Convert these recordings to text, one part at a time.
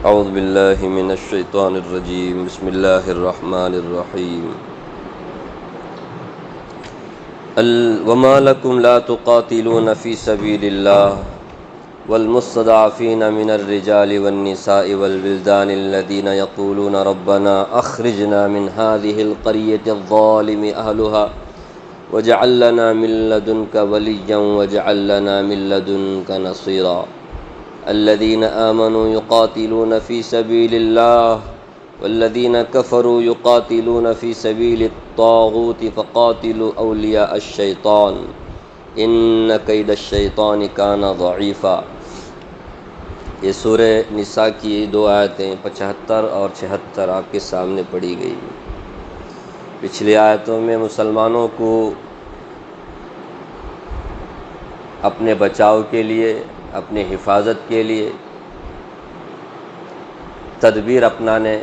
اعوذ باللہ من الشیطان الرجیم بسم اللہ الرحمن الرحیم وما لکم لا تقاتلون فی سبیل اللہ والمستضعفین من الرجال والنساء والولدان الذین یقولون ربنا اخرجنا من هذه القریة الظالم اہلها واجعل لنا من لدنک ولیا واجعل لنا من لدنک نصیرا الذين آمنوا يقاتلون في سبيل الله والذين كفروا يقاتلون في سبيل الطاغوت فقاتلوا أولياء الشيطان إن كيد الشيطان كان ضعيفا۔ یہ سورہ نساء کی دو آیتیں 75 اور 76 آپ کے سامنے پڑھی گئی۔ پچھلی آیتوں میں مسلمانوں کو اپنے بچاؤ کے لیے، اپنے حفاظت کے لیے تدبیر اپنانے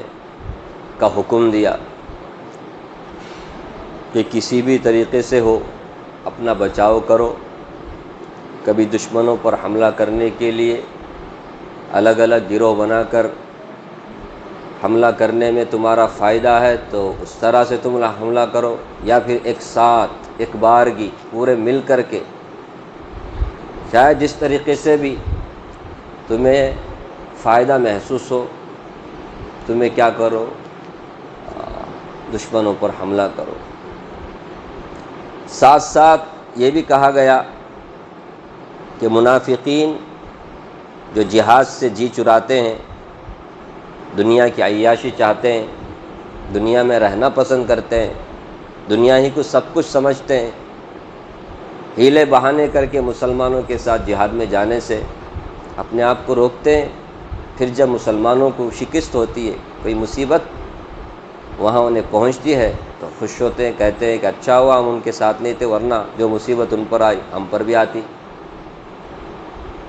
کا حکم دیا کہ کسی بھی طریقے سے ہو اپنا بچاؤ کرو۔ کبھی دشمنوں پر حملہ کرنے کے لیے الگ الگ گروہ بنا کر حملہ کرنے میں تمہارا فائدہ ہے تو اس طرح سے تم حملہ کرو، یا پھر ایک ساتھ ایک بارگی پورے مل کر کے چاہے جس طریقے سے بھی تمہیں فائدہ محسوس ہو تمہیں کیا کرو، دشمنوں پر حملہ کرو۔ ساتھ ساتھ یہ بھی کہا گیا کہ منافقین جو جہاد سے جی چراتے ہیں، دنیا کی عیاشی چاہتے ہیں، دنیا میں رہنا پسند کرتے ہیں، دنیا ہی کو سب کچھ سمجھتے ہیں، ہیلے بہانے کر کے مسلمانوں کے ساتھ جہاد میں جانے سے اپنے آپ کو روکتے ہیں۔ پھر جب مسلمانوں کو شکست ہوتی ہے، کوئی مصیبت وہاں انہیں پہنچتی ہے تو خوش ہوتے ہیں، کہتے ہیں کہ اچھا ہوا ہم ان کے ساتھ نہیں تھے، ورنہ جو مصیبت ان پر آئی ہم پر بھی آتی۔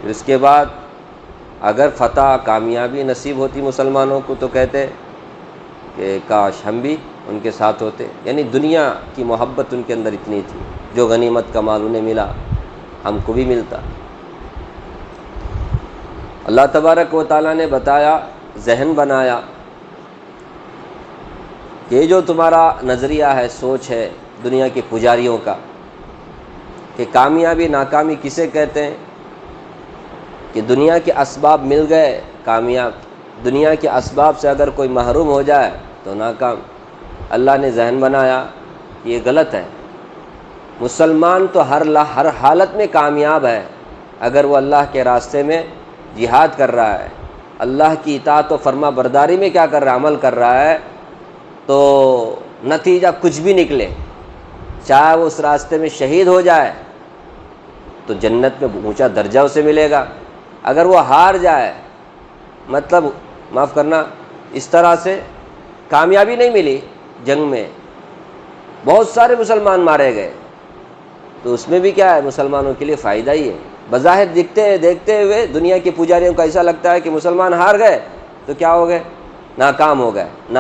پھر اس کے بعد اگر فتح کامیابی نصیب ہوتی مسلمانوں کو تو کہتے کہ کاش ہم بھی ان کے ساتھ ہوتے، یعنی دنیا کی محبت ان کے اندر اتنی تھی، جو غنیمت کا مال انہیں ملا ہم کو بھی ملتا۔ اللہ تبارک و تعالیٰ نے بتایا، ذہن بنایا کہ یہ جو تمہارا نظریہ ہے، سوچ ہے دنیا کے پجاریوں کا کہ کامیابی ناکامی کسے کہتے ہیں، کہ دنیا کے اسباب مل گئے کامیاب، دنیا کے اسباب سے اگر کوئی محروم ہو جائے تو ناکام۔ اللہ نے ذہن بنایا کہ یہ غلط ہے، مسلمان تو ہر حالت میں کامیاب ہے اگر وہ اللہ کے راستے میں جہاد کر رہا ہے، اللہ کی اطاعت و فرما برداری میں کیا کر رہا ہے، عمل کر رہا ہے، تو نتیجہ کچھ بھی نکلے، چاہے وہ اس راستے میں شہید ہو جائے تو جنت میں اونچا درجہ اسے ملے گا، اگر وہ ہار جائے، مطلب معاف کرنا اس طرح سے کامیابی نہیں ملی، جنگ میں بہت سارے مسلمان مارے گئے تو اس میں بھی کیا ہے، مسلمانوں کے لیے فائدہ ہی ہے۔ بظاہر دیکھتے ہوئے دنیا کے پجاریوں کو ایسا لگتا ہے کہ مسلمان ہار گئے تو کیا ہو گئے، ناکام ہو گئے۔ نہ،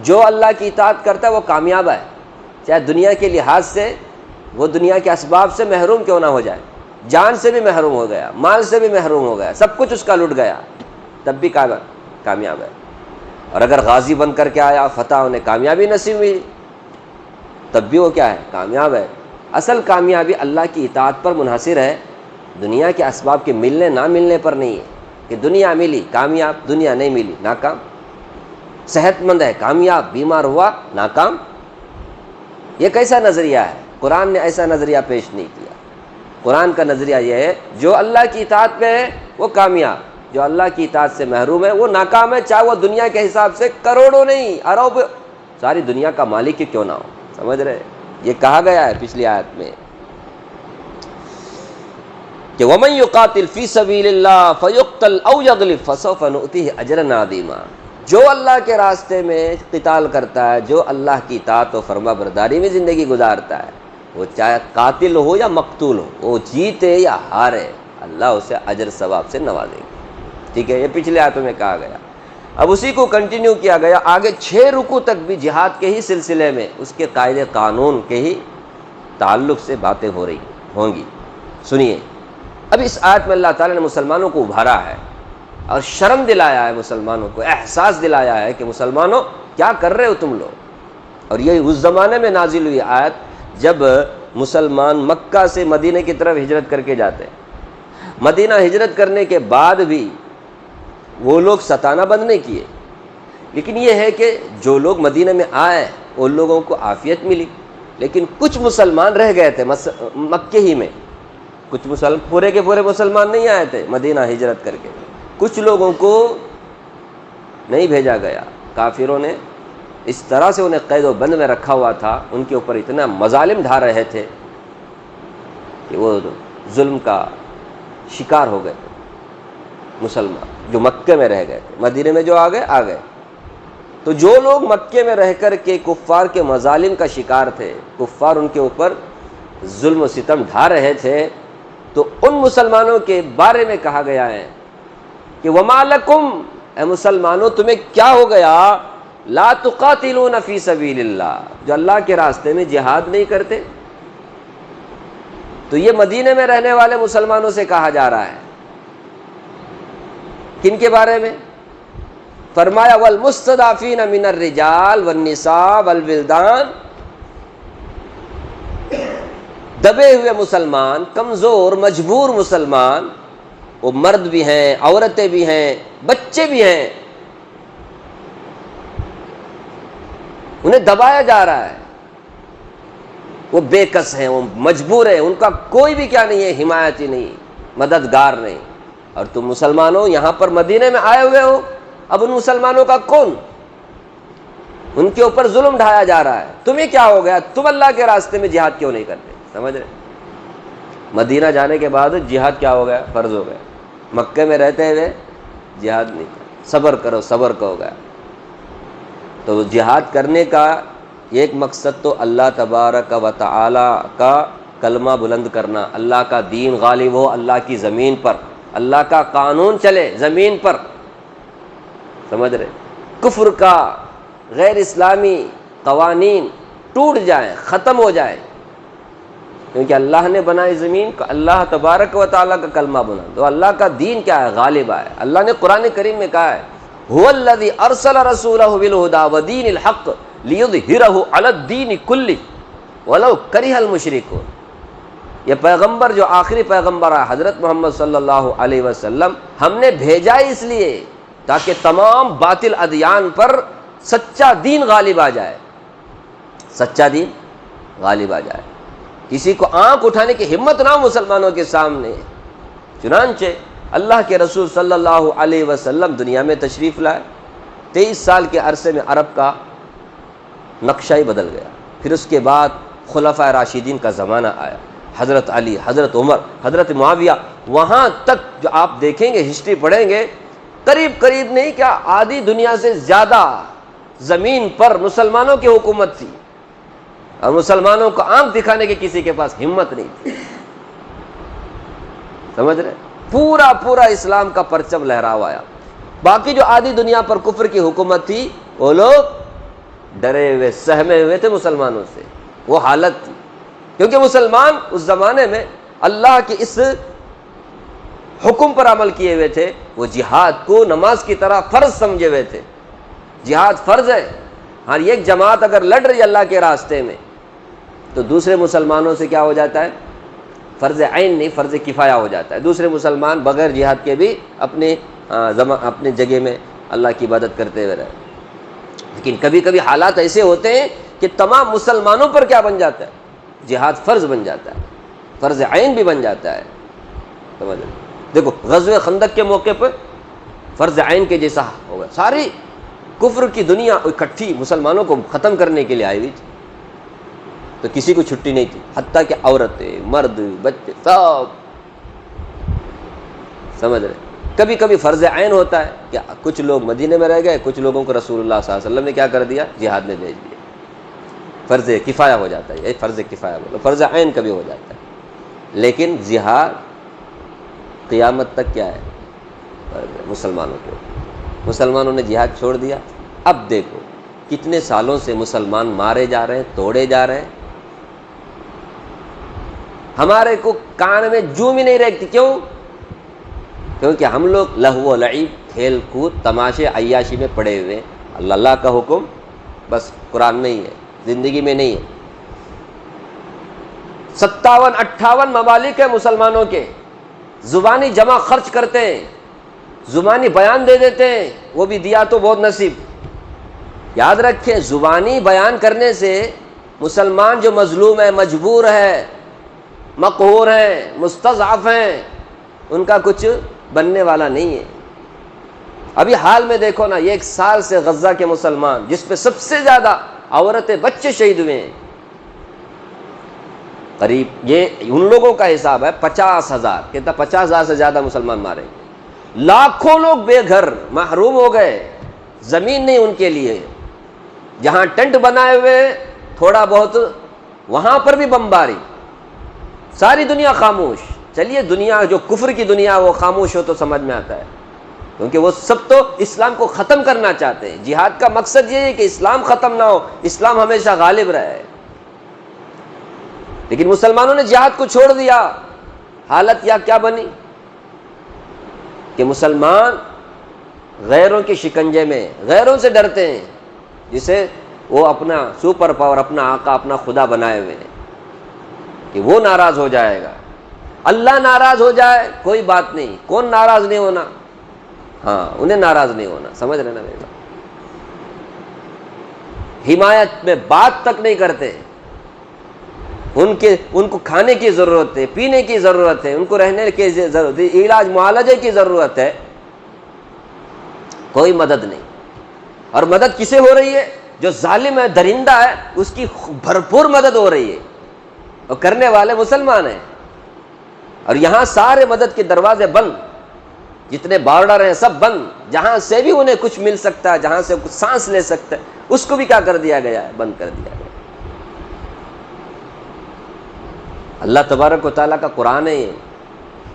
جو اللہ کی اطاعت کرتا ہے وہ کامیاب ہے، چاہے دنیا کے لحاظ سے وہ دنیا کے اسباب سے محروم کیوں نہ ہو جائے، جان سے بھی محروم ہو گیا، مال سے بھی محروم ہو گیا، سب کچھ اس کا لٹ گیا، تب بھی کامیاب ہے۔ اور اگر غازی بن کر کے آیا، فتح انہیں کامیابی نصیب ہوئی، تب بھی وہ کیا ہے، کامیاب ہے۔ اصل کامیابی اللہ کی اطاعت پر منحصر ہے، دنیا کے اسباب کے ملنے نہ ملنے پر نہیں ہے، کہ دنیا ملی کامیاب، دنیا نہیں ملی ناکام، صحت مند ہے کامیاب، بیمار ہوا ناکام۔ یہ کیسا نظریہ ہے؟ قرآن نے ایسا نظریہ پیش نہیں کیا۔ قرآن کا نظریہ یہ ہے، جو اللہ کی اطاعت میں ہے وہ کامیاب، جو اللہ کی اطاعت سے محروم ہے وہ ناکام ہے، چاہے وہ دنیا کے حساب سے کروڑوں نہیں ارب ساری دنیا کا مالک ہی کیوں نہ ہو۔ سمجھ رہے؟ یہ کہا گیا ہے پچھلی آیت میں کہ وَمَن يُقَاتِلْ فِي سَبِيلِ اللَّهِ فَيُقْتَلْ أَوْ يَغْلِبْ فَسَوْفَ نُؤْتِيهِ أَجْرًا عَظِيمًا۔ جو اللہ کے راستے میں قتال کرتا ہے، جو اللہ کی اطاعت و فرما برداری میں زندگی گزارتا ہے، وہ چاہے قاتل ہو یا مقتول ہو، وہ جیتے یا ہارے، اللہ اسے اجر ثواب سے نوازے گا۔ ٹھیک ہے، یہ پچھلے آیتوں میں کہا گیا۔ اب اسی کو کنٹینیو کیا گیا، آگے 6 رکوع تک بھی جہاد کے ہی سلسلے میں اس کے قاعدے قانون کے ہی تعلق سے باتیں ہو رہی ہوں گی۔ سنیے، اب اس آیت میں اللہ تعالیٰ نے مسلمانوں کو ابھارا ہے اور شرم دلایا ہے مسلمانوں کو، احساس دلایا ہے کہ مسلمانوں کیا کر رہے ہو تم لوگ۔ اور یہ اس زمانے میں نازل ہوئی آیت جب مسلمان مکہ سے مدینہ کی طرف ہجرت کر کے جاتے ہیں۔ مدینہ ہجرت کرنے کے بعد بھی وہ لوگ ستانا بند نہیں کیے، لیکن یہ ہے کہ جو لوگ مدینہ میں آئے ان لوگوں کو عافیت ملی، لیکن کچھ مسلمان رہ گئے تھے مکے ہی میں، کچھ پورے کے پورے مسلمان نہیں آئے تھے مدینہ ہجرت کر کے، کچھ لوگوں کو نہیں بھیجا گیا۔ کافروں نے اس طرح سے انہیں قید و بند میں رکھا ہوا تھا، ان کے اوپر اتنا مظالم ڈھا رہے تھے کہ وہ ظلم کا شکار ہو گئے مسلمان جو مکے میں رہ گئے تھے۔ مدینے میں جو آ گئے۔ تو جو لوگ مکے میں رہ کر کے کفار کے مظالم کا شکار تھے، کفار ان کے اوپر ظلم و ستم ڈھا رہے تھے، تو ان مسلمانوں کے بارے میں کہا گیا ہے کہ وَمَا لَكُمْ، اے مسلمانوں تمہیں کیا ہو گیا، لا تقاتلون فی سبیل اللہ، جو اللہ کے راستے میں جہاد نہیں کرتے۔ تو یہ مدینے میں رہنے والے مسلمانوں سے کہا جا رہا ہے۔ کن کے بارے میں؟ فرمایا والمستضعفین من الرجال والنساء والولدان، دبے ہوئے مسلمان، کمزور مجبور مسلمان، وہ مرد بھی ہیں، عورتیں بھی ہیں، بچے بھی ہیں، انہیں دبایا جا رہا ہے، وہ بے کس ہیں، وہ مجبور ہیں، ان کا کوئی بھی کیا نہیں ہے، حمایتی نہیں، مددگار نہیں۔ اور تم مسلمانوں یہاں پر مدینے میں آئے ہوئے ہو، اب ان مسلمانوں کا کون؟ ان کے اوپر ظلم ڈھایا جا رہا ہے، تمہیں کیا ہو گیا، تم اللہ کے راستے میں جہاد کیوں نہیں کرتے؟ سمجھ رہے؟ مدینہ جانے کے بعد جہاد کیا ہو گیا؟ فرض ہو گیا۔ مکے میں رہتے ہوئے جہاد نہیں کرتے، صبر کرو صبر کا ہو گیا۔ تو جہاد کرنے کا ایک مقصد تو اللہ تبارک و تعالی کا کلمہ بلند کرنا، اللہ کا دین غالب ہو اللہ کی زمین پر، اللہ کا قانون چلے زمین پر، سمجھ رہے؟ کفر کا غیر اسلامی قوانین ٹوٹ جائیں، ختم ہو جائیں، کیونکہ اللہ نے بنائی زمین کو، اللہ تبارک و تعالیٰ کا کلمہ بلند، تو اللہ کا دین کیا ہے؟ غالب ہے۔ اللہ نے قرآن کریم میں کہا ہے هو الذی ارسل رسولہ بالہدی ودین الحق لیظہرہ علی الدین کلہ ولو کرہ المشرکون۔ یہ پیغمبر جو آخری پیغمبر ہے حضرت محمد صلی اللہ علیہ وسلم، ہم نے بھیجا اس لیے تاکہ تمام باطل ادیان پر سچا دین غالب آ جائے، سچا دین غالب آ جائے، کسی کو آنکھ اٹھانے کی ہمت نہ ہو مسلمانوں کے سامنے۔ چنانچہ اللہ کے رسول صلی اللہ علیہ وسلم دنیا میں تشریف لائے، 23 سال کے عرصے میں عرب کا نقشہ ہی بدل گیا۔ پھر اس کے بعد خلفائے راشدین کا زمانہ آیا، حضرت علی، حضرت عمر، حضرت معاویہ، وہاں تک جو آپ دیکھیں گے ہسٹری پڑھیں گے، قریب نہیں کیا آدھی دنیا سے زیادہ زمین پر مسلمانوں کی حکومت تھی، اور مسلمانوں کو آنکھ دکھانے کی کسی کے پاس ہمت نہیں تھی، سمجھ رہے؟ پورا اسلام کا پرچم لہرا ہوا ہے۔ باقی جو آدھی دنیا پر کفر کی حکومت تھی، وہ لوگ ڈرے ہوئے سہمے ہوئے تھے مسلمانوں سے، وہ حالت تھی، کیونکہ مسلمان اس زمانے میں اللہ کے اس حکم پر عمل کیے ہوئے تھے، وہ جہاد کو نماز کی طرح فرض سمجھے ہوئے تھے۔ جہاد فرض ہے، ہر ایک جماعت اگر لڑ رہی اللہ کے راستے میں تو دوسرے مسلمانوں سے کیا ہو جاتا ہے؟ فرض عین نہیں، فرض کفایہ ہو جاتا ہے۔ دوسرے مسلمان بغیر جہاد کے بھی اپنے جگہ میں اللہ کی عبادت کرتے ہوئے رہے، لیکن کبھی کبھی حالات ایسے ہوتے ہیں کہ تمام مسلمانوں پر کیا بن جاتا ہے؟ جہاد فرض بن جاتا ہے، فرض عین بھی بن جاتا ہے، سمجھ لیں؟ دیکھو غزوہ خندق کے موقع پر فرض عین کے جیسا ہوگا، ساری کفر کی دنیا اکٹھی مسلمانوں کو ختم کرنے کے لیے آئی ہوئی تھی، تو کسی کو چھٹی نہیں تھی، حتیٰ کہ عورتیں، مرد، بچے سب، سمجھ رہے؟ کبھی کبھی فرض عین ہوتا ہے کہ کچھ لوگ مدینے میں رہ گئے، کچھ لوگوں کو رسول اللہ صلی اللہ علیہ وسلم نے کیا کر دیا؟ جہاد میں بھیج دیا، فرض کفایہ ہو جاتا ہے، یہ فرض کفایہ بولو، فرض عین کبھی ہو جاتا ہے، لیکن جہاد قیامت تک کیا ہے؟ مسلمانوں کو، مسلمانوں نے جہاد چھوڑ دیا۔ اب دیکھو کتنے سالوں سے مسلمان مارے جا رہے ہیں، توڑے جا رہے ہیں، ہمارے کو کان میں جوں بھی نہیں رہتی، کیوں؟ کیونکہ ہم لوگ لہو و لعب، کھیل کود، تماشے، عیاشی میں پڑے ہوئے ہیں۔ اللہ کا حکم بس قرآن میں ہی ہے، زندگی میں نہیں ہے۔ 57-58 ممالک ہیں مسلمانوں کے، زبانی جمع خرچ کرتے ہیں، زبانی بیان دے دیتے ہیں، وہ بھی دیا تو بہت نصیب۔ یاد رکھیں، زبانی بیان کرنے سے مسلمان جو مظلوم ہے، مجبور ہے، مقہور ہیں، مستضعف ہیں، ان کا کچھ بننے والا نہیں ہے۔ ابھی حال میں دیکھو نا، یہ 1 سال سے غزہ کے مسلمان، جس پہ سب سے زیادہ عورتیں، بچے شہید ہوئے ہیں، قریب، یہ ان لوگوں کا حساب ہے 50,000، کہتا 50,000 سے زیادہ مسلمان مارے، لاکھوں لوگ بے گھر محروم ہو گئے، زمین نہیں ان کے لیے، جہاں ٹینٹ بنائے ہوئے تھوڑا بہت وہاں پر بھی بمباری، ساری دنیا خاموش۔ چلیے دنیا جو کفر کی دنیا وہ خاموش ہو تو سمجھ میں آتا ہے، کیونکہ وہ سب تو اسلام کو ختم کرنا چاہتے ہیں۔ جہاد کا مقصد یہ ہے کہ اسلام ختم نہ ہو، اسلام ہمیشہ غالب رہے، لیکن مسلمانوں نے جہاد کو چھوڑ دیا۔ حالت کیا بنی کہ مسلمان غیروں کے شکنجے میں، غیروں سے ڈرتے ہیں، جسے وہ اپنا سپر پاور، اپنا آقا، اپنا خدا بنائے ہوئے ہیں کہ وہ ناراض ہو جائے گا، اللہ ناراض ہو جائے کوئی بات نہیں، کون ناراض نہیں ہونا؟ ہاں، انہیں ناراض نہیں ہونا، سمجھ رہے نا میرے بات؟ حمایت میں بات تک نہیں کرتے، ان کو کھانے کی ضرورت ہے، پینے کی ضرورت ہے، ان کو رہنے کی ضرورت ہے، علاج معالجے کی ضرورت ہے، کوئی مدد نہیں۔ اور مدد کسے ہو رہی ہے؟ جو ظالم ہے، درندہ ہے، اس کی بھرپور مدد ہو رہی ہے، اور کرنے والے مسلمان ہیں۔ اور یہاں سارے مدد کے دروازے بند، جتنے بارڈر ہیں سب بند، جہاں سے بھی انہیں کچھ مل سکتا ہے، جہاں سے کچھ سانس لے سکتا ہے، اس کو بھی کیا کر دیا گیا ہے؟ بند کر دیا گیا۔ اللہ تبارک و تعالیٰ کا قرآن ہے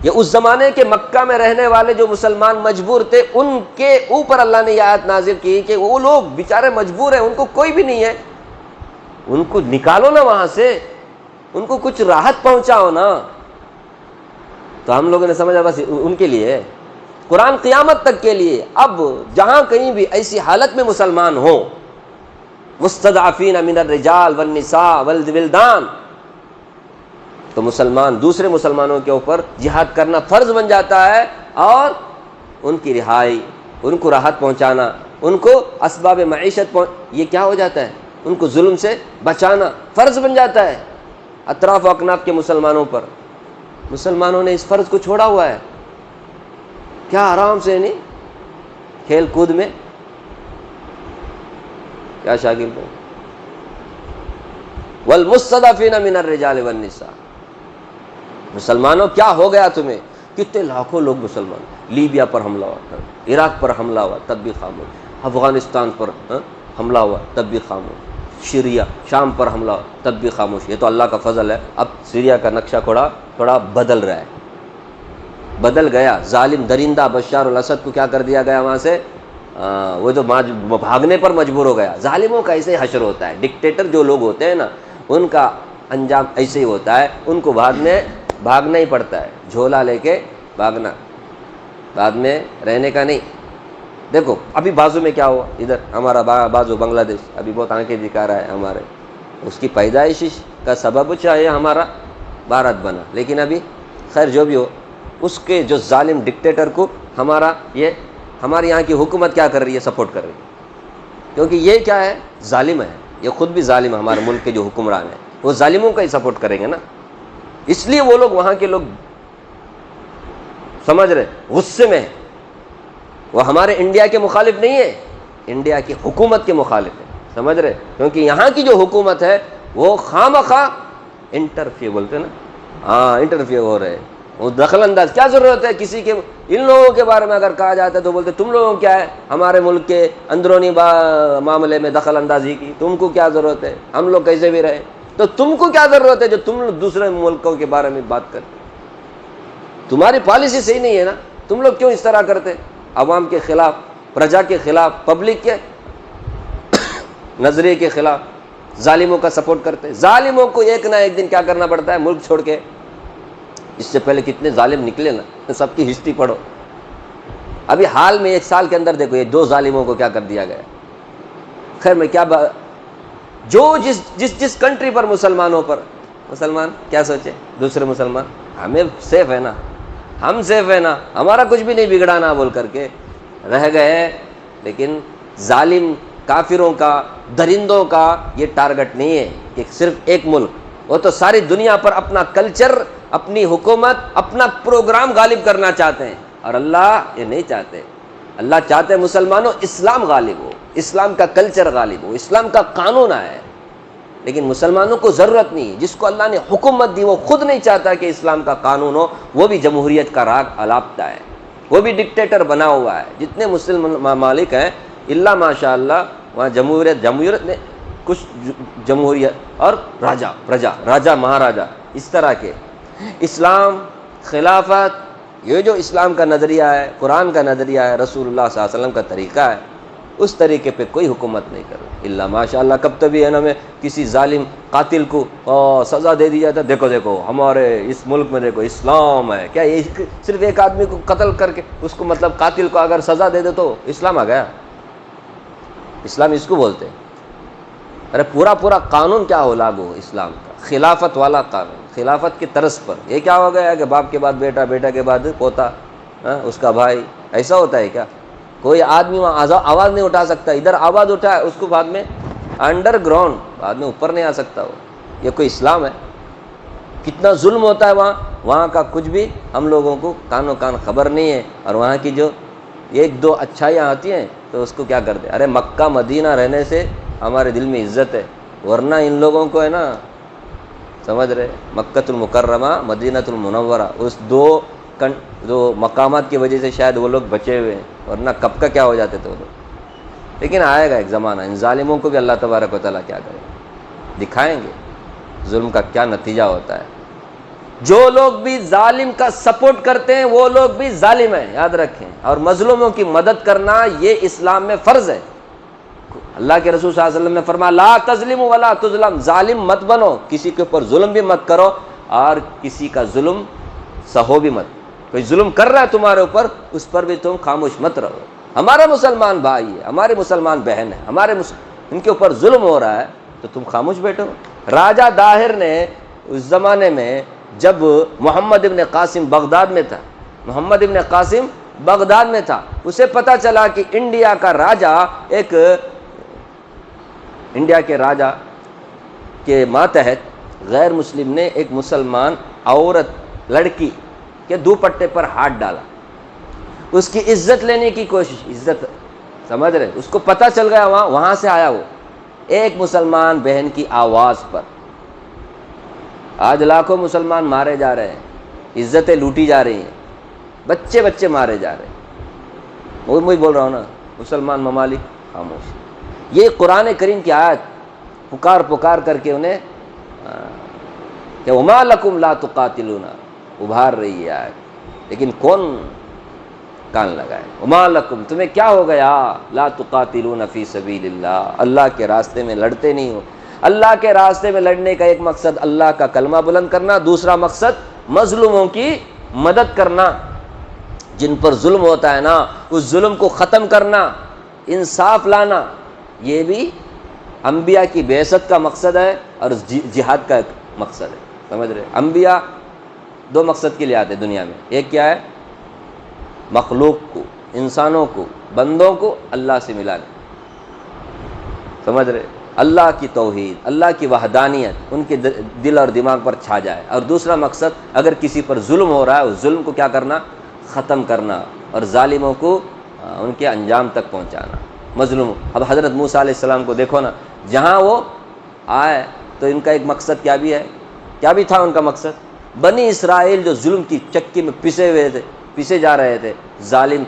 یہ اس زمانے کے مکہ میں رہنے والے جو مسلمان مجبور تھے، ان کے اوپر اللہ نے یہ آیت نازل کی کہ وہ لوگ بیچارے مجبور ہیں، ان کو کوئی بھی نہیں ہے، ان کو نکالو نا وہاں سے، ان کو کچھ راحت پہنچاؤ نا۔ تو ہم لوگوں نے سمجھا بس ان کے لیے قرآن قیامت تک کے لیے۔ اب جہاں کہیں بھی ایسی حالت میں مسلمان ہوں، مستضعفین من الرجال والنساء والولدان، تو مسلمان دوسرے مسلمانوں کے اوپر جہاد کرنا فرض بن جاتا ہے، اور ان کی رہائی، ان کو راحت پہنچانا، ان کو اسباب معیشت یہ کیا ہو جاتا ہے؟ ان کو ظلم سے بچانا فرض بن جاتا ہے اطراف و اکناف کے مسلمانوں پر۔ مسلمانوں نے اس فرض کو چھوڑا ہوا ہے، کیا آرام سے نہیں کھیل کود میں، کیا شاگل کو والمستضعفین من الرجال والنساء۔ مسلمانوں کیا ہو گیا تمہیں؟ کتنے لاکھوں لوگ مسلمان، لیبیا پر حملہ ہوا، عراق پر حملہ ہوا تب بھی خاموش، افغانستان پر حملہ ہوا تب بھی خاموش، سیریا شام پر حملہ ہوا تب بھی خاموش۔ یہ تو اللہ کا فضل ہے، اب سیریا کا نقشہ تھوڑا بدل رہا ہے، بدل گیا۔ ظالم درندہ بشار الاسد کو کیا کر دیا گیا وہاں سے؟ وہ تو بھاگنے پر مجبور ہو گیا۔ ظالموں کا ایسے ہی حشر ہوتا ہے، ڈکٹیٹر جو لوگ ہوتے ہیں نا، ان کا انجام ایسے ہی ہوتا ہے، ان کو بھاگنا ہی پڑتا ہے، جھولا لے کے بھاگنا، بعد میں رہنے کا نہیں۔ دیکھو ابھی بازو میں کیا ہوا، ادھر ہمارا بازو بنگلہ دیش ابھی بہت آنکھیں دکھا رہا ہے ہمارے، اس کی پیدائش کا سبب چاہے ہمارا بھارت بنا، لیکن ابھی خیر جو بھی ہو، اس کے جو ظالم ڈکٹیٹر کو ہمارے یہاں کی حکومت کیا کر رہی ہے؟ سپورٹ کر رہی ہے، کیونکہ یہ کیا ہے؟ ظالم ہے، یہ خود بھی ظالم ہے، ہمارے ملک کے جو حکمران ہیں وہ ظالموں کا ہی سپورٹ کریں گے نا، اس لیے وہ لوگ وہاں کے لوگ سمجھ رہے غصے میں، وہ ہمارے انڈیا کے مخالف نہیں ہے، انڈیا کی حکومت کے مخالف ہے، سمجھ رہے؟ کیونکہ یہاں کی جو حکومت ہے وہ خواہ انٹرفیئر بولتے ہیں نا، ہاں انٹرفیئر ہو رہے، وہ دخل انداز۔ کیا ضرورت ہے کسی کے، ان لوگوں کے بارے میں اگر کہا جاتا ہے تو بولتے تم لوگوں کیا ہے ہمارے ملک کے اندرونی معاملے میں دخل اندازی کی، تم کو کیا ضرورت ہے؟ ہم لوگ کیسے بھی رہے، تو تم کو کیا ضرورت ہے جو تم لوگ دوسرے ملکوں کے بارے میں بات کرتے؟ تمہاری پالیسی صحیح نہیں ہے نا، تم لوگ کیوں اس طرح کرتے؟ عوام کے خلاف، پرجا کے خلاف، پبلک کے نظریے کے خلاف ظالموں کا سپورٹ کرتے۔ ظالموں کو ایک نہ ایک دن کیا کرنا پڑتا ہے؟ ملک چھوڑ کے۔ اس سے پہلے کتنے ظالم نکلے نا، سب کی ہسٹری پڑھو، ابھی حال میں 1 سال کے اندر دیکھو یہ 2 ظالموں کو کیا کر دیا گیا. خیر میں کیا جو جس کنٹری پر مسلمانوں پر مسلمان کیا سوچے دوسرے مسلمان ہمیں سیف ہے نا, ہم سیف ہے نا, ہمارا کچھ بھی نہیں بگڑا نا بول کر کے رہ گئے. لیکن ظالم کافروں کا, درندوں کا یہ ٹارگٹ نہیں ہے کہ صرف ایک ملک, وہ تو ساری دنیا پر اپنا کلچر, اپنی حکومت, اپنا پروگرام غالب کرنا چاہتے ہیں. اور اللہ یہ نہیں چاہتے. اللہ چاہتے ہیں مسلمانوں اسلام غالب ہو, اسلام کا کلچر غالب ہو, اسلام کا قانون آئے. لیکن مسلمانوں کو ضرورت نہیں, جس کو اللہ نے حکومت دی وہ خود نہیں چاہتا کہ اسلام کا قانون ہو, وہ بھی جمہوریت کا راگ الاپتا ہے, وہ بھی ڈکٹیٹر بنا ہوا ہے. جتنے مسلم ممالک ہیں اللہ ماشاء اللہ وہاں جمہوریت نے کچھ جمہوریت اور راجا مہاراجا اس طرح کے. اسلام خلافت یہ جو اسلام کا نظریہ ہے, قرآن کا نظریہ ہے, رسول اللہ صلی اللہ علیہ وسلم کا طریقہ ہے, اس طریقے پہ کوئی حکومت نہیں کر رہا اللہ ماشاء اللہ. کب تبھی ہے نا میں کسی ظالم قاتل کو سزا دے دی جاتا, دیکھو ہمارے اس ملک میں دیکھو اسلام ہے. کیا یہ صرف ایک آدمی کو قتل کر کے اس کو مطلب قاتل کو اگر سزا دے دے تو اسلام آ گیا؟ اسلام اس کو بولتے ہیں. ارے پورا قانون کیا ہو لاگو اسلام کا, خلافت والا قانون, خلافت کی طرز پر. یہ کیا ہو گیا کہ باپ کے بعد بیٹا, بیٹا کے بعد پوتا, اس کا بھائی, ایسا ہوتا ہے کیا؟ کوئی آدمی وہاں آواز نہیں اٹھا سکتا, ادھر آواز اٹھائے اس کو بعد میں انڈر گراؤنڈ, بعد میں اوپر نہیں آ سکتا وہ. یہ کوئی اسلام ہے؟ کتنا ظلم ہوتا ہے وہاں کا کچھ بھی ہم لوگوں کو کانوں کان خبر نہیں ہے. اور وہاں کی جو 1-2 اچھائیاں آتی ہیں تو اس کو کیا کرتے. ارے مکہ مدینہ رہنے سے ہمارے دل میں عزت ہے, ورنہ ان لوگوں کو ہے نا سمجھ رہے, مکۃ المکرمہ مدینۃ المنورہ, اس 2 مقامات کی وجہ سے شاید وہ لوگ بچے ہوئے ہیں, ورنہ کب کا کیا ہو جاتے تھے وہ لوگ. لیکن آئے گا ایک زمانہ, ان ظالموں کو بھی اللہ تبارک و تعالیٰ کیا کرے, دکھائیں گے ظلم کا کیا نتیجہ ہوتا ہے. جو لوگ بھی ظالم کا سپورٹ کرتے ہیں وہ لوگ بھی ظالم ہیں, یاد رکھیں. اور مظلوموں کی مدد کرنا یہ اسلام میں فرض ہے. اللہ کے رسول صلی اللہ علیہ وسلم نے فرمایا لا تظلموا ولا تظلم, ظالم مت بنو, کسی کے اوپر ظلم بھی مت کرو اور کسی کا ظلم سہو بھی مت. کوئی ظلم کر رہا ہے تمہارے اوپر, اس پر بھی تم خاموش مت رہو. ہمارا مسلمان بھائی ہے, ہمارے مسلمان بہن ہے, ان کے اوپر ظلم ہو رہا ہے تو تم خاموش بیٹھو. راجہ داہر نے اس زمانے میں جب محمد ابن قاسم بغداد میں تھا, اسے پتا چلا کہ انڈیا کے راجہ کے ماتحت غیر مسلم نے ایک مسلمان عورت لڑکی کے دوپٹے پر ہاتھ ڈالا, اس کی عزت لینے کی کوشش, عزت سمجھ رہے, اس کو پتہ چل گیا, وہاں سے آیا وہ ایک مسلمان بہن کی آواز پر. آج لاکھوں مسلمان مارے جا رہے ہیں, عزتیں لوٹی جا رہی ہیں, بچے مارے جا رہے ہیں. وہی بول رہا ہوں نا, مسلمان ممالک خاموش. یہ قرآن کریم کی آیت پکار کر کے انہیں کہ وما لکم لا تقاتلون ابھار رہی ہے آیت. لیکن کون کان لگائے؟ وما لکم, تمہیں کیا ہو گیا, لا تقاتلون فی سبیل اللہ, اللہ کے راستے میں لڑتے نہیں ہو. اللہ کے راستے میں لڑنے کا ایک مقصد اللہ کا کلمہ بلند کرنا, دوسرا مقصد مظلوموں کی مدد کرنا. جن پر ظلم ہوتا ہے نا اس ظلم کو ختم کرنا, انصاف لانا, یہ بھی انبیاء کی بعثت کا مقصد ہے اور جہاد کا ایک مقصد ہے. سمجھ رہے, انبیاء 2 مقصد کے لیے آتے دنیا میں. ایک کیا ہے, مخلوق کو, انسانوں کو, بندوں کو اللہ سے ملانے, سمجھ رہے, اللہ کی توحید, اللہ کی وحدانیت ان کے دل اور دماغ پر چھا جائے. اور دوسرا مقصد اگر کسی پر ظلم ہو رہا ہے اس ظلم کو کیا کرنا, ختم کرنا, اور ظالموں کو ان کے انجام تک پہنچانا. مظلوم, اب حضرت موسیٰ علیہ السلام کو دیکھو نا, جہاں وہ آئے تو ان کا ایک مقصد کیا بھی تھا ان کا مقصد, بنی اسرائیل جو ظلم کی چکی میں پیسے جا رہے تھے, ظالم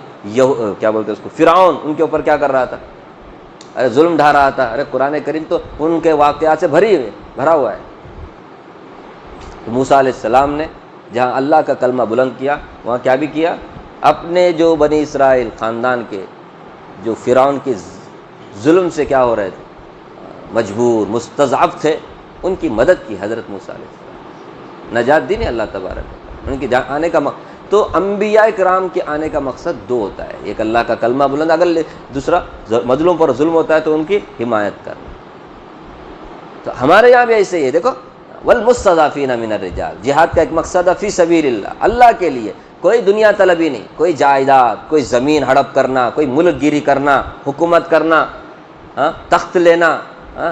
کیا بولتے اس کو, فرعون ان کے اوپر کیا کر رہا تھا, ارے ظلم ڈھا رہا تھا. ارے قرآن کریم تو ان کے واقعات سے بھرا ہوا ہے. تو موسیٰ علیہ السلام نے جہاں اللہ کا کلمہ بلند کیا وہاں کیا بھی کیا, اپنے جو بنی اسرائیل خاندان کے جو فرعون کے ظلم سے کیا ہو رہے تھے, مجبور مستضعف تھے, ان کی مدد کی حضرت موسیٰ علیہ السلام. نجات دی نہیں اللہ تبارک, ان کے آنے کا تو انبیاء کرام کے آنے کا مقصد دو ہوتا ہے، ایک اللہ کا کلمہ بلند، اگر دوسرا مظلوم پر ظلم ہوتا ہے تو ان کی حمایت کرنا۔ تو ہمارے یہاں بھی ایسے ہی ہے، دیکھو والمستضعفین من الرجال، جہاد کا ایک مقصد ہے فی سبیل اللہ، اللہ کے لیے، کوئی دنیا طلبی نہیں، کوئی جائیداد، کوئی زمین ہڑپ کرنا، کوئی ملک گیری کرنا، حکومت کرنا، تخت لینا،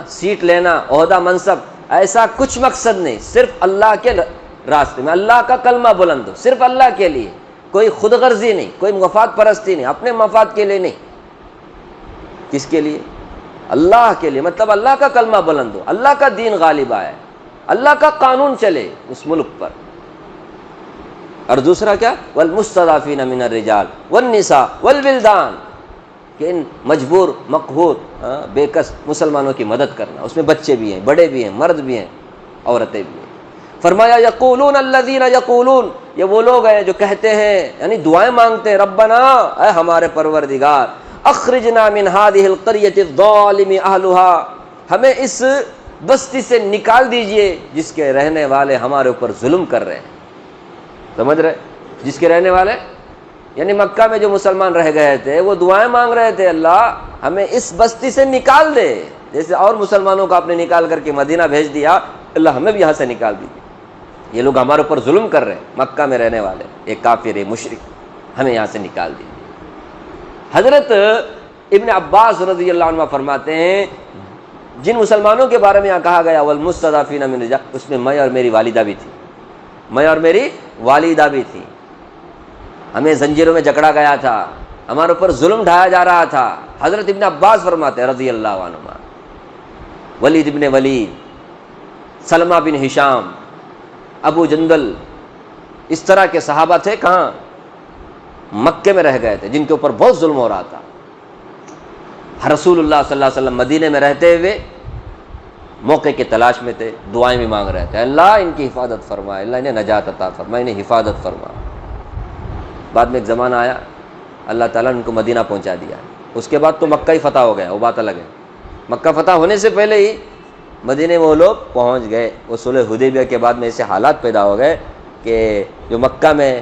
سیٹ لینا، عہدہ منصب، ایسا کچھ مقصد نہیں، صرف اللہ کے راستے میں اللہ کا کلمہ بلند ہو، صرف اللہ کے لیے، کوئی خود غرضی نہیں، کوئی مفاد پرستی نہیں، اپنے مفاد کے لیے نہیں، کس کے لیے؟ اللہ کے لیے، مطلب اللہ کا کلمہ بلند ہو، اللہ کا دین غالب آئے، اللہ کا قانون چلے اس ملک پر۔ اور دوسرا کیا؟ والمستضعفین من الرجال والنساء والولدان، کہ ان مجبور مقہور بے کس مسلمانوں کی مدد کرنا، اس میں بچے بھی ہیں، بڑے بھی ہیں، مرد بھی ہیں، عورتیں بھی ہیں۔ فرمایا یقولون الذین یقولون، یہ وہ لوگ ہیں جو کہتے ہیں، یعنی دعائیں مانگتے ہیں، ربنا، اے ہمارے پروردگار، اخرجنا من هذه القرية الظالم اهلها، ہمیں اس بستی سے نکال دیجئے جس کے رہنے والے ہمارے اوپر ظلم کر رہے ہیں۔ سمجھ رہے؟ جس کے رہنے والے، یعنی مکہ میں جو مسلمان رہ گئے تھے وہ دعائیں مانگ رہے تھے، اللہ ہمیں اس بستی سے نکال دے، جیسے اور مسلمانوں کو آپ نے نکال کر کے مدینہ بھیج دیا، اللہ ہمیں بھی یہاں سے نکال دیجیے، یہ لوگ ہمارے اوپر ظلم کر رہے ہیں، مکہ میں رہنے والے، ایک کافر، ایک مشرک، ہمیں یہاں سے نکال دیجیے۔ حضرت ابن عباس رضی اللہ عنہ فرماتے ہیں جن مسلمانوں کے بارے میں یہاں کہا گیا والمستضعفین من الرجال، اس میں میں اور میری والدہ بھی تھی، میں اور میری والدہ بھی تھی، ہمیں زنجیروں میں جکڑا گیا تھا، ہمارے اوپر ظلم ڈھایا جا رہا تھا۔ حضرت ابن عباس فرماتے ہیں رضی اللہ عنہما، ولید ابن ولید، سلمہ بن ہشام، ابو جندل، اس طرح کے صحابہ تھے، کہاں؟ مکے میں رہ گئے تھے، جن کے اوپر بہت ظلم ہو رہا تھا۔ رسول اللہ صلی اللہ علیہ وسلم مدینے میں رہتے ہوئے موقع کی تلاش میں تھے، دعائیں بھی مانگ رہے تھے، اللہ ان کی حفاظت فرما، اللہ انہیں نجات عطا فرما، انہیں حفاظت فرما۔ بعد میں ایک زمانہ آیا، اللہ تعالیٰ نے ان کو مدینہ پہنچا دیا، اس کے بعد تو مکہ ہی فتح ہو گیا، وہ بات الگ ہے، مکہ فتح ہونے سے پہلے ہی مدینے میں وہ لوگ پہنچ گئے۔ وہ صلح حدیبیہ کے بعد میں ایسے حالات پیدا ہو گئے کہ جو مکہ میں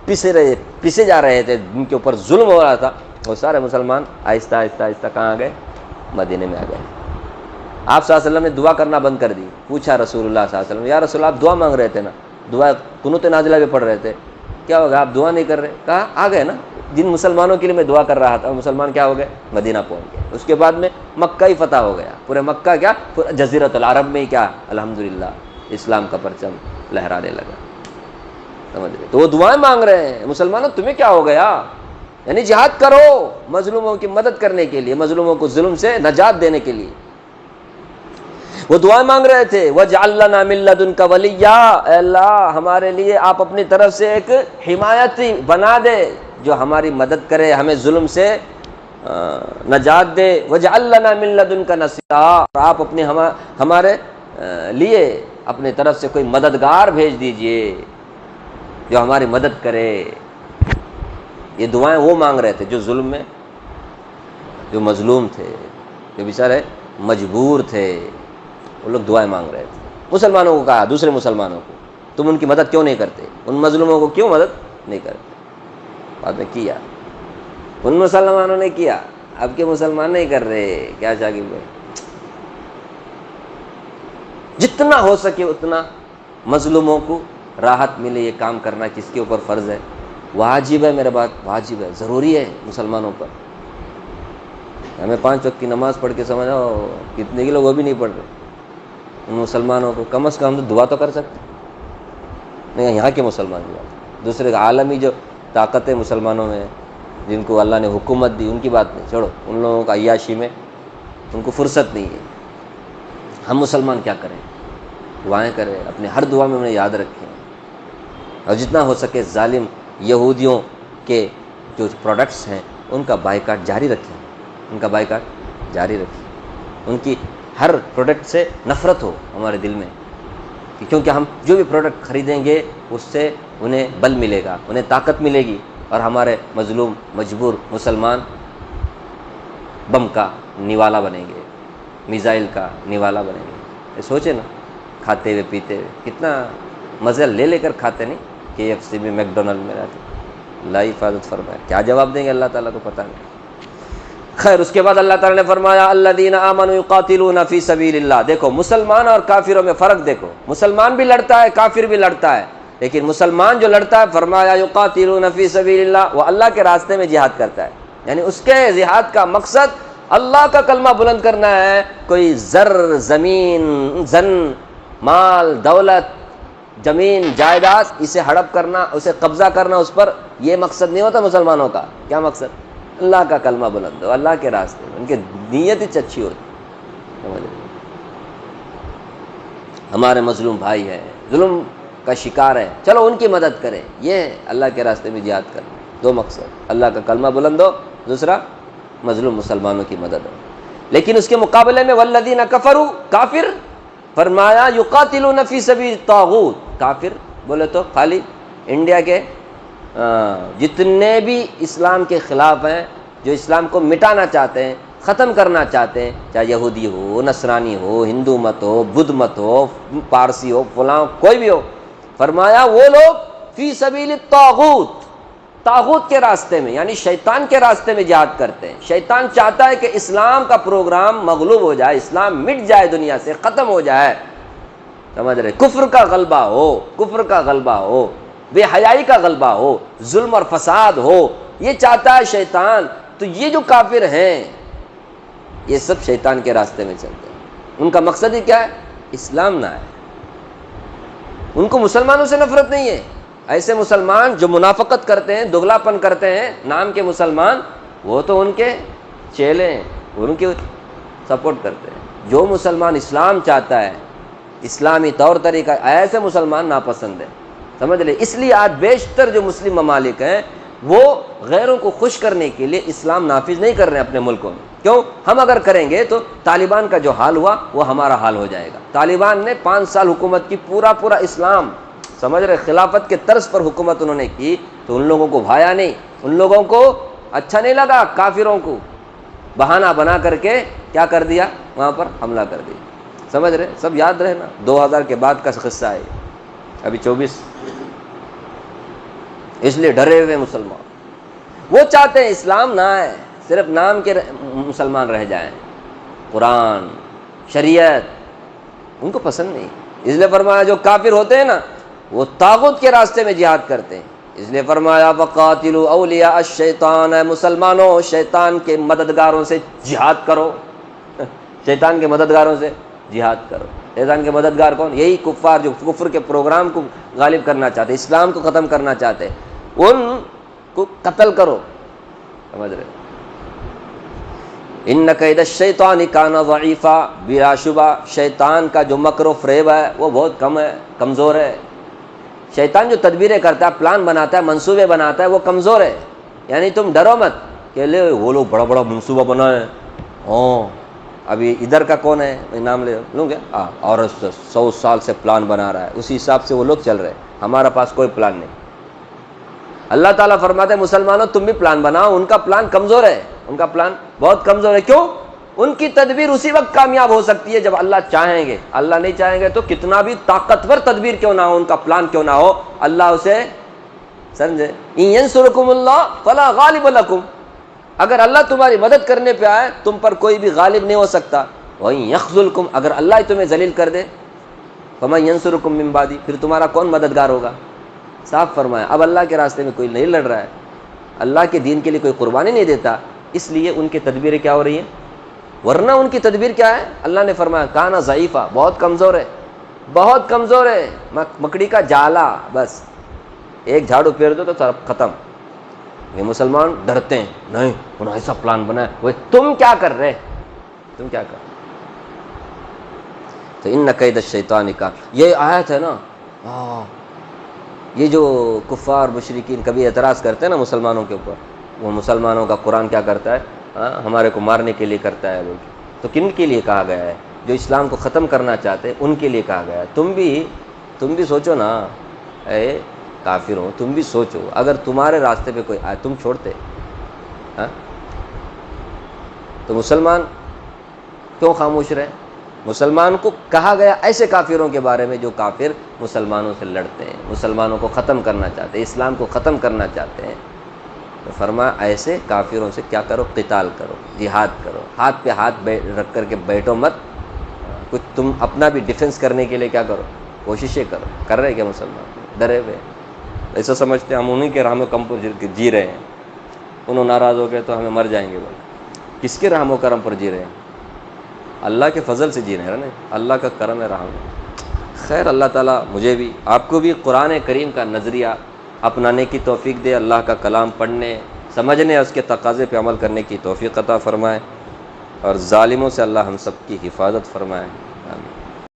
پسے جا رہے تھے، جن کے اوپر ظلم ہو رہا تھا، وہ سارے مسلمان آہستہ آہستہ آہستہ کہاں آ گئے؟ مدینے میں آ گئے۔ آپ صلی اللہ علیہ وسلم نے دعا کرنا بند کر دی۔ پوچھا رسول اللہ صلی اللہ علیہ وسلم، یا رسول اللہ آپ دعا مانگ رہے تھے نا، دعا قنوت نازلہ بھی پڑھ رہے تھے، کیا ہوگا آپ دعا نہیں کر رہے؟ کہا آ گئے نا، جن مسلمانوں کے لیے میں دعا کر رہا تھا وہ مسلمان کیا ہو گئے؟ مدینہ پہنچ گئے۔ اس کے بعد میں مکہ ہی فتح ہو گیا، پورے مکہ کیا، پورے جزیرۃ العرب میں ہی کیا الحمدللہ اسلام کا پرچم لہرانے لگا۔ سمجھ رہے؟ تو وہ دعائیں مانگ رہے ہیں، مسلمانوں تمہیں کیا ہو گیا؟ یعنی جہاد کرو مظلوموں کی مدد کرنے کے لیے، مظلوموں کو ظلم سے نجات دینے کے لیے۔ وہ دعائیں مانگ رہے تھے، وَاجْعَلْ لَنَا مِن لَّدُنْكَ وَلِيًّا، اے اللہ ہمارے لیے آپ اپنی طرف سے ایک حمایتی بنا دے جو ہماری مدد کرے، ہمیں ظلم سے نجات دے۔ وَاجْعَلْ لَنَا مِن لَّدُنْكَ نَصِيرًا، اور آپ اپنے ہمارے لیے اپنے طرف سے کوئی مددگار بھیج دیجئے جو ہماری مدد کرے۔ یہ دعائیں وہ مانگ رہے تھے جو ظلم میں، جو مظلوم تھے، جو بیچارے مجبور تھے، وہ لوگ دعائیں مانگ رہے تھے۔ مسلمانوں کو کہا، دوسرے مسلمانوں کو، تم ان کی مدد کیوں نہیں کرتے؟ ان مظلوموں کو کیوں مدد نہیں کرتے؟ بعد میں کیا، ان مسلمانوں نے کیا، اب کے مسلمان نہیں کر رہے۔ کیا شاکر بھائی، جتنا ہو سکے اتنا مظلوموں کو راحت ملے، یہ کام کرنا کس کے اوپر فرض ہے؟ واجب ہے، میرے بات واجب ہے، ضروری ہے مسلمانوں پر۔ ہمیں 5 وقت کی نماز پڑھ کے سمجھو کتنے کے لوگ وہ بھی نہیں پڑھ رہے، ان مسلمانوں کو کم از کم ہم تو دعا تو کر سکتے نہیں، یہاں کے مسلمان کی بات، دوسرے عالمی جو طاقتیں مسلمانوں میں جن کو اللہ نے حکومت دی ان کی بات نہیں، چھوڑو، ان لوگوں کا عیاشی میں ان کو فرصت نہیں ہے۔ ہم مسلمان کیا کریں؟ دعائیں کریں، اپنے ہر دعا میں انہیں یاد رکھیں، اور جتنا ہو سکے ظالم یہودیوں کے جو پروڈکٹس ہیں ان کا بائیکاٹ جاری رکھیں، ان کا بائیکاٹ جاری رکھیں، ان کی ہر پروڈکٹ سے نفرت ہو ہمارے دل میں، کیونکہ ہم جو بھی پروڈکٹ خریدیں گے اس سے انہیں بل ملے گا، انہیں طاقت ملے گی، اور ہمارے مظلوم مجبور مسلمان بم کا نوالا بنیں گے، میزائل کا نوالا بنیں گے۔ یہ سوچے نا، کھاتے ہوئے پیتے ہوئے کتنا مزہ لے کر کھاتے نہیں، KFC میں, میک ڈونلڈ میں رہتے. اللہ حفاظت فرمائے. کیا جواب دیں گے اللہ تعالیٰ کو پتہ نہیں. خیر اس کے بعد اللہ تعالیٰ نے فرمایا الذین آمنوا یقاتلون فی سبیل اللہ. دیکھو مسلمان اور کافروں میں فرق دیکھو. مسلمان بھی لڑتا ہے, کافر بھی لڑتا ہے, لیکن مسلمان جو لڑتا ہے فرمایا یقاتلون فی سبیل اللہ, وہ اللہ کے راستے میں جہاد کرتا ہے. یعنی اس کے جہاد کا مقصد اللہ کا کلمہ بلند کرنا ہے. کوئی زر, زمین, زن, مال, دولت, زمین, جائیداد اسے ہڑپ کرنا, اسے قبضہ کرنا, اس پر یہ مقصد نہیں ہوتا مسلمانوں کا. کیا مقصد؟ اللہ کا کلمہ بلند ہو, اللہ کے راستے میں. ان کی نیت ہی اچھی ہوتی. ہمارے مظلوم بھائی ہیں, ظلم کا شکار ہے, چلو ان کی مدد کریں. یہ ہے اللہ کے راستے میں جہاد کرنا. دو مقصد, اللہ کا کلمہ بلند ہو, دوسرا مظلوم مسلمانوں کی مدد ہو. لیکن اس کے مقابلے میں والذین کفروا, کافر فرمایا یقاتلون فی سبیل الطاغوت. کافر بولے تو خالی انڈیا کے جتنے بھی اسلام کے خلاف ہیں, جو اسلام کو مٹانا چاہتے ہیں, ختم کرنا چاہتے ہیں, چاہے یہودی ہو, نصرانی ہو, ہندو مت ہو, بدھ مت ہو, پارسی ہو, فلاں کوئی بھی ہو, فرمایا وہ لوگ فی سبیل الطاغوت, طاغوت کے راستے میں یعنی شیطان کے راستے میں جہاد کرتے ہیں. شیطان چاہتا ہے کہ اسلام کا پروگرام مغلوب ہو جائے, اسلام مٹ جائے, دنیا سے ختم ہو جائے. سمجھ رہے؟ کفر کا غلبہ ہو, کفر کا غلبہ ہو, بے حیائی کا غلبہ ہو, ظلم اور فساد ہو, یہ چاہتا ہے شیطان. تو یہ جو کافر ہیں یہ سب شیطان کے راستے میں چلتے ہیں. ان کا مقصد ہی کیا ہے؟ اسلام نہ ہے. ان کو مسلمانوں سے نفرت نہیں ہے. ایسے مسلمان جو منافقت کرتے ہیں, دگلاپن کرتے ہیں, نام کے مسلمان, وہ تو ان کے چیلے ہیں, ان کی سپورٹ کرتے ہیں. جو مسلمان اسلام چاہتا ہے, اسلامی طور طریقہ, ایسے مسلمان ناپسند ہیں. سمجھ لے. اس لیے آج بیشتر جو مسلم ممالک ہیں وہ غیروں کو خوش کرنے کے لیے اسلام نافذ نہیں کر رہے ہیں اپنے ملکوں میں. کیوں؟ ہم اگر کریں گے تو طالبان کا جو حال ہوا وہ ہمارا حال ہو جائے گا. طالبان نے 5 سال حکومت کی, پورا اسلام, سمجھ رہے, خلافت کے طرز پر حکومت انہوں نے کی, تو ان لوگوں کو بھایا نہیں, ان لوگوں کو اچھا نہیں لگا. کافروں کو بہانہ بنا کر کے کیا کر دیا, وہاں پر حملہ کر دیا. سمجھ رہے؟ سب یاد رہے نا, 2000 کے بعد کا قصہ ہے, ابھی 24. اس لیے ڈرے ہوئے مسلمان, وہ چاہتے ہیں اسلام نہ آئے, صرف نام کے مسلمان رہ جائیں. قرآن, شریعت ان کو پسند نہیں. اس لیے فرمایا جو کافر ہوتے ہیں نا وہ طاغوت کے راستے میں جہاد کرتے ہیں. اس لیے فرمایا وقاتلوا اولیاء الشیطان, اے مسلمانوں شیطان کے مددگاروں سے جہاد کرو. شیطان کے مددگاروں سے جہاد کرو. شیطان کے مددگار کون؟ یہی کفار جو کفر کے پروگرام کو غالب کرنا چاہتے, اسلام کو ختم کرنا چاہتے, ان کو قتل کرو. سمجھ رہے؟ ان کید الشیطان کان ضعیفا, بلا شبہ شیطان کا جو مکر و فریب ہے وہ بہت کم ہے, کمزور ہے. شیطان جو تدبیریں کرتا ہے, پلان بناتا ہے, منصوبے بناتا ہے, وہ کمزور ہے. یعنی تم ڈرو مت کہ لے وہ لوگ بڑا بڑا منصوبہ بنائے. ابھی ادھر کا کون ہے, میں نام لوں گا, اور 100 سال سے پلان بنا رہا ہے, اسی حساب سے وہ لوگ چل رہے ہیں. ہمارا پاس کوئی پلان نہیں. اللہ تعالیٰ فرماتے ہیں مسلمانوں تم بھی پلان بناؤ. ان کا پلان کمزور ہے, ان کا پلان بہت کمزور ہے. کیوں؟ ان کی تدبیر اسی وقت کامیاب ہو سکتی ہے جب اللہ چاہیں گے. اللہ نہیں چاہیں گے تو کتنا بھی طاقتور تدبیر کیوں نہ ہو, ان کا پلان کیوں نہ ہو, اللہ اسے سمجھے. ان ینصرکم اللہ فلا غالب لکم, اگر اللہ تمہاری مدد کرنے پہ آئے تم پر کوئی بھی غالب نہیں ہو سکتا. وَإِن يَخْذُلْكُمْ, اگر اللہ ہی تمہیں ذلیل کر دے, فَمَن يَنصُرُكُم مِّن بَعْدِهِ, پھر تمہارا کون مددگار ہوگا. صاف فرمایا. اب اللہ کے راستے میں کوئی نہیں لڑ رہا ہے, اللہ کے دین کے لیے کوئی قربانی نہیں دیتا, اس لیے ان کی تدبیریں کیا ہو رہی ہیں. ورنہ ان کی تدبیر کیا ہے؟ اللہ نے فرمایا کانا ضعیفہ, بہت کمزور ہے, بہت کمزور ہے. مکڑی کا جالا, بس ایک جھاڑو پھیر دو تو ختم. یہ مسلمان ڈرتے ہیں, نہیں انہوں نے ایسا پلان بنایا, وہ تم کیا کر رہے, تم کیا کر. تو ان کید الشیطان کا یہ آیت ہے نا. یہ جو کفار مشرکین کبھی اعتراض کرتے ہیں نا مسلمانوں کے اوپر, وہ مسلمانوں کا قرآن کیا کرتا ہے, ہمارے کو مارنے کے لیے کرتا ہے. وہ تو کن کے لیے کہا گیا ہے؟ جو اسلام کو ختم کرنا چاہتے ہیں ان کے لیے کہا گیا ہے. تم بھی سوچو نا, اے کافر ہو, تم بھی سوچو, اگر تمہارے راستے پہ کوئی آئے تم چھوڑتے؟ تو مسلمان کیوں خاموش رہے؟ مسلمان کو کہا گیا ایسے کافروں کے بارے میں جو کافر مسلمانوں سے لڑتے ہیں، مسلمانوں کو ختم کرنا چاہتے ہیں، اسلام کو ختم کرنا چاہتے ہیں، تو فرمایا ایسے کافروں سے کیا کرو؟ قتال کرو، جہاد کرو، ہاتھ پہ ہاتھ رکھ کر کے بیٹھو مت، کچھ تم اپنا بھی ڈیفنس کرنے کے لیے کیا کرو؟ کوششیں کرو۔ کر رہے کیا مسلمان؟ ڈرے ہوئے، ایسا سمجھتے ہیں ہم انہیں کے رحم و کرم پر جی رہے ہیں، انہوں ناراض ہو گئے تو ہمیں مر جائیں گے بولے۔ کس کے رحم و کرم پر جی رہے ہیں؟ اللہ کے فضل سے جی رہے ہیں نا، اللہ کا کرم ہے، رحم ہے۔ خیر، اللہ تعالیٰ مجھے بھی آپ کو بھی قرآن کریم کا نظریہ اپنانے کی توفیق دے، اللہ کا کلام پڑھنے، سمجھنے، اس کے تقاضے پہ عمل کرنے کی توفیق عطا فرمائے، اور ظالموں سے اللہ ہم سب کی حفاظت فرمائے۔